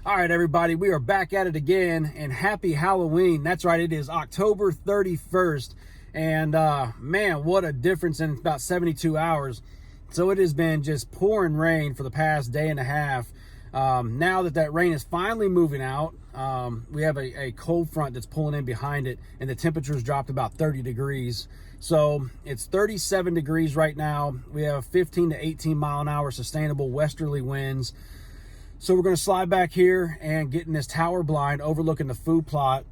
All right, everybody, we are back at it again, and happy Halloween. That's right, it is October 31st, and man, what a difference in about 72 hours. So it has been just pouring rain for the past day and a half. Now that rain is finally moving out, we have a cold front that's pulling in behind it, and the temperature's dropped about 30 degrees. So it's 37 degrees right now. We have 15 to 18 mile an hour sustainable westerly winds. So we're going to slide back here and get in this tower blind overlooking the food plot.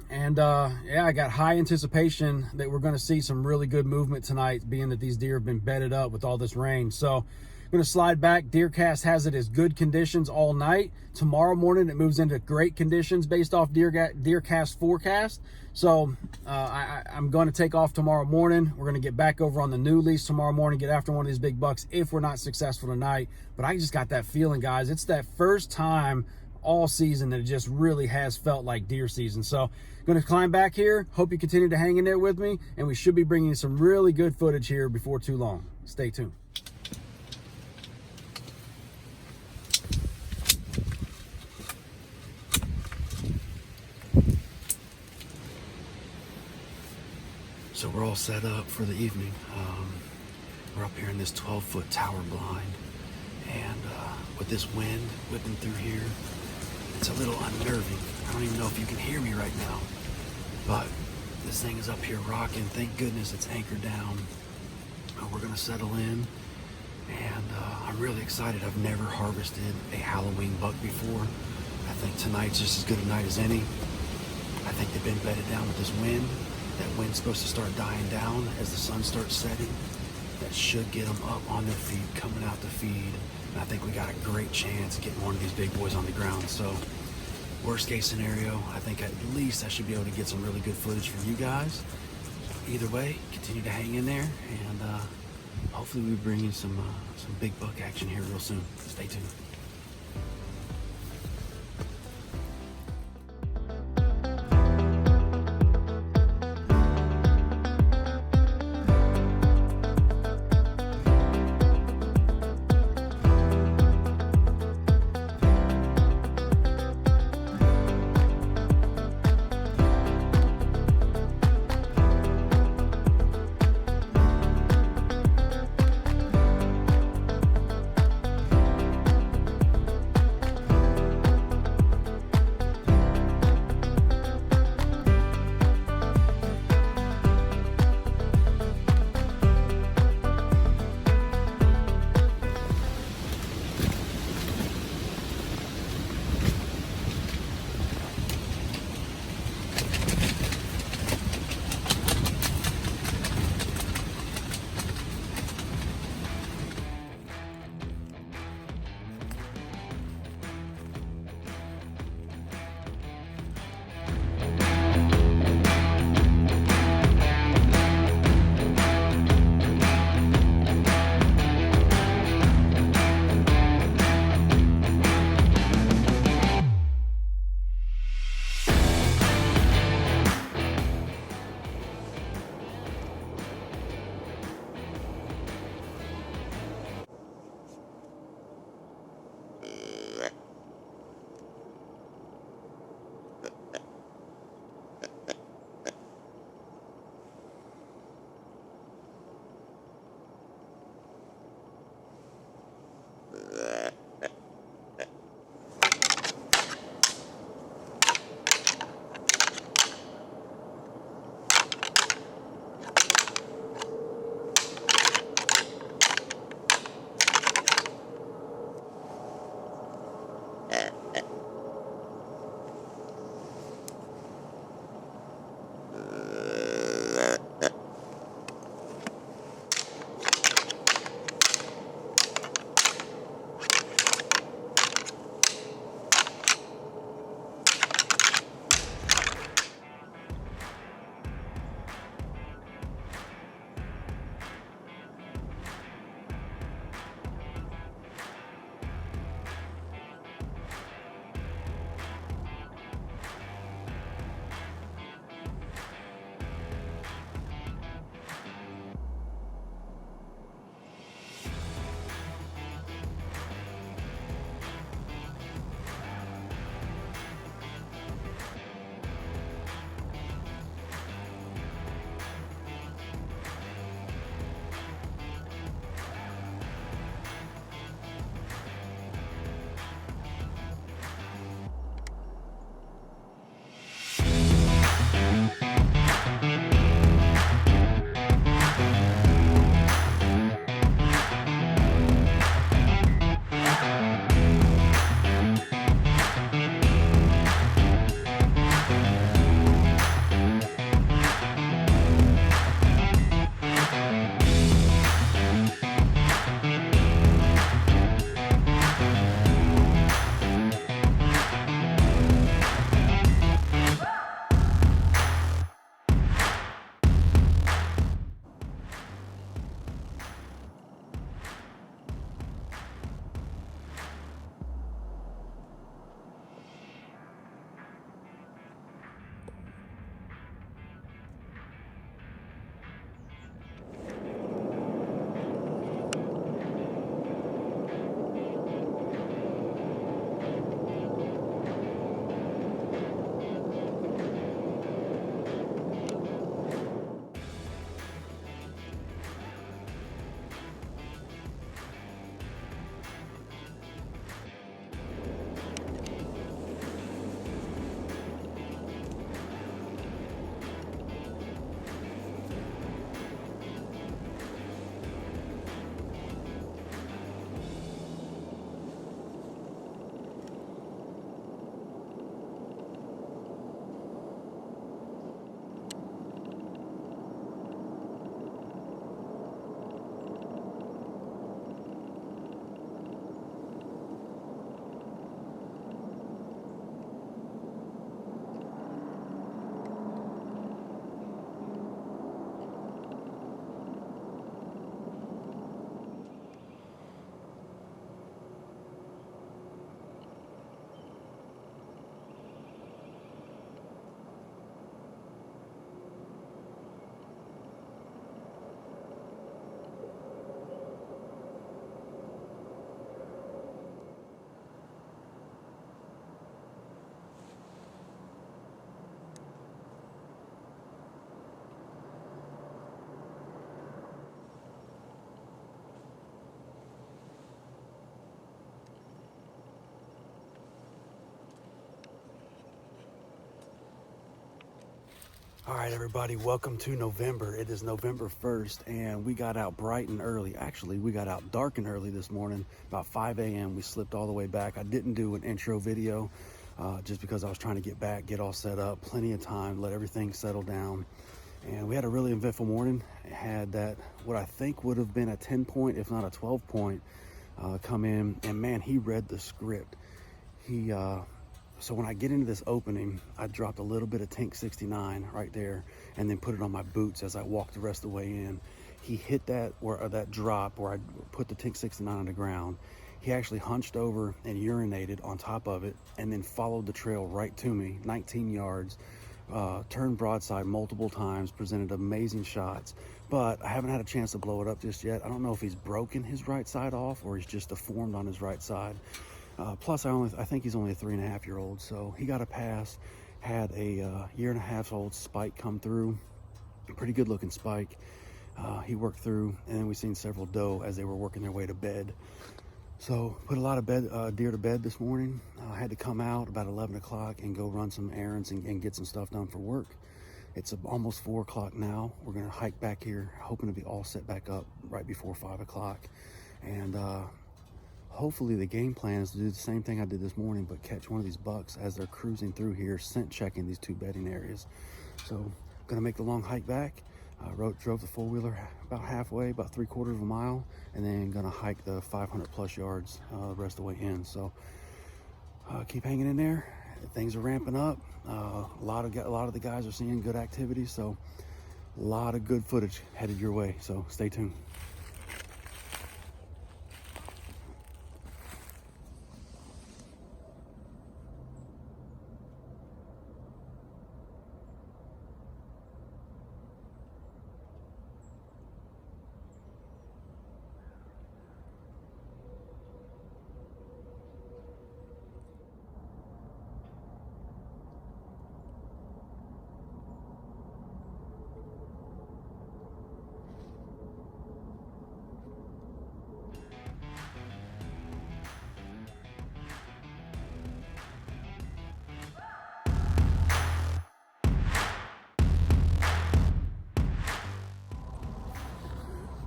And yeah, I got high anticipation that we're going to see some really good movement tonight, being that these deer have been bedded up with all this rain. So I'm going to slide back. DeerCast has it as good conditions all night. Tomorrow morning it moves into great conditions based off DeerCast forecast. So I'm going to take off tomorrow morning. We're going to get back over on the new lease tomorrow morning, get after one of these big bucks if we're not successful tonight. But I just got that feeling, guys. It's that first time all season that it just really has felt like deer season. So I'm going to climb back here. Hope you continue to hang in there with me, and we should be bringing you some really good footage here before too long. Stay tuned. So we're all set up for the evening. We're up here in this 12-foot tower blind, and with this wind whipping through here, it's a little unnerving. I don't even know if you can hear me right now, but this thing is up here rocking. Thank goodness it's anchored down. We're gonna settle in, and I'm really excited. I've never harvested a Halloween buck before. I think tonight's just as good a night as any. I think they've been bedded down with this wind. That wind's supposed to start dying down as the sun starts setting. That should get them up on their feet, coming out to feed. And I think we got a great chance of getting one of these big boys on the ground. So worst case scenario, I think at least I should be able to get some really good footage for you guys. Either way, continue to hang in there, and hopefully we bring you some big buck action here real soon. Stay tuned. All right, everybody, welcome to November. It is November 1st, and we got out bright and early. Actually, we got out dark and early this morning, about 5 a.m. We slipped all the way back. I didn't do an intro video just because I was trying to get back, get all set up, plenty of time, let everything settle down. And we had a really eventful morning. Had that, what I think would have been a 10-point, if not a 12-point, come in. And man, he read the script. So when I get into this opening, I dropped a little bit of Tank 69 right there and then put it on my boots as I walked the rest of the way in. He hit that, or that drop where I put the Tank 69 on the ground. He actually hunched over and urinated on top of it and then followed the trail right to me, 19 yards, turned broadside multiple times, presented amazing shots. But I haven't had a chance to blow it up just yet. I don't know if he's broken his right side off or he's just deformed on his right side. Plus, I think he's only a 3.5-year-old, so he got a pass. Had a 1.5-year-old spike come through, a pretty good-looking spike. He worked through, and then we seen several doe as they were working their way to bed. So put a lot of deer to bed this morning. I had to come out about 11 o'clock and go run some errands and get some stuff done for work. It's almost 4 o'clock now. We're gonna hike back here, hoping to be all set back up right before 5 o'clock. And hopefully the game plan is to do the same thing I did this morning, but catch one of these bucks as they're cruising through here, scent checking these two bedding areas. So gonna make the long hike back. Drove the four-wheeler about halfway, about 3/4 of a mile, and then gonna hike the 500 plus yards the rest of the way in. So keep hanging in there. Things are ramping up. A lot of the guys are seeing good activity, so a lot of good footage headed your way. So stay tuned.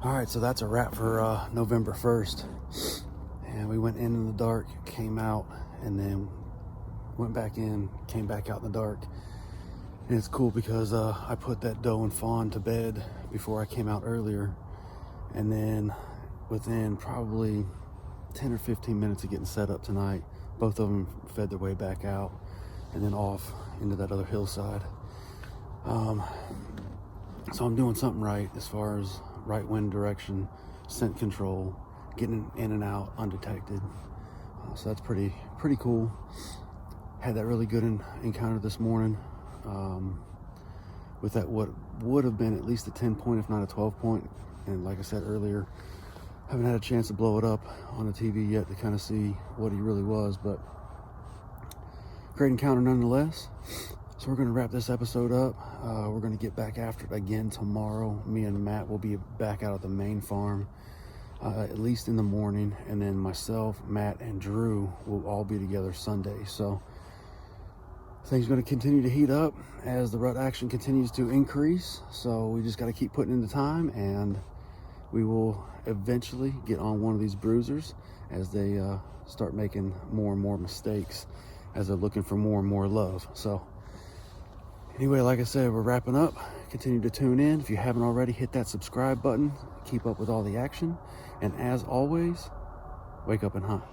All right, so that's a wrap for November 1st. And we went in the dark, came out, and then went back in, came back out in the dark. And it's cool because I put that doe and fawn to bed before I came out earlier. And then within probably 10 or 15 minutes of getting set up tonight, both of them fed their way back out and then off into that other hillside. So I'm doing something right as far as right wind direction, scent control, getting in and out undetected. So that's pretty cool. Had that really good encounter this morning with that what would have been at least a 10-point, if not a 12-point. And like I said earlier, haven't had a chance to blow it up on the TV yet to kind of see what he really was, but great encounter nonetheless. So we're going to wrap this episode up. We're going to get back after it again tomorrow. Me and Matt will be back out at the main farm, at least in the morning. And then myself, Matt, and Drew will all be together Sunday. So things are going to continue to heat up as the rut action continues to increase. So we just got to keep putting in the time, and we will eventually get on one of these bruisers as they start making more and more mistakes as they're looking for more and more love. So anyway, like I said, we're wrapping up. Continue to tune in. If you haven't already, hit that subscribe button. Keep up with all the action. And as always, wake up and hunt.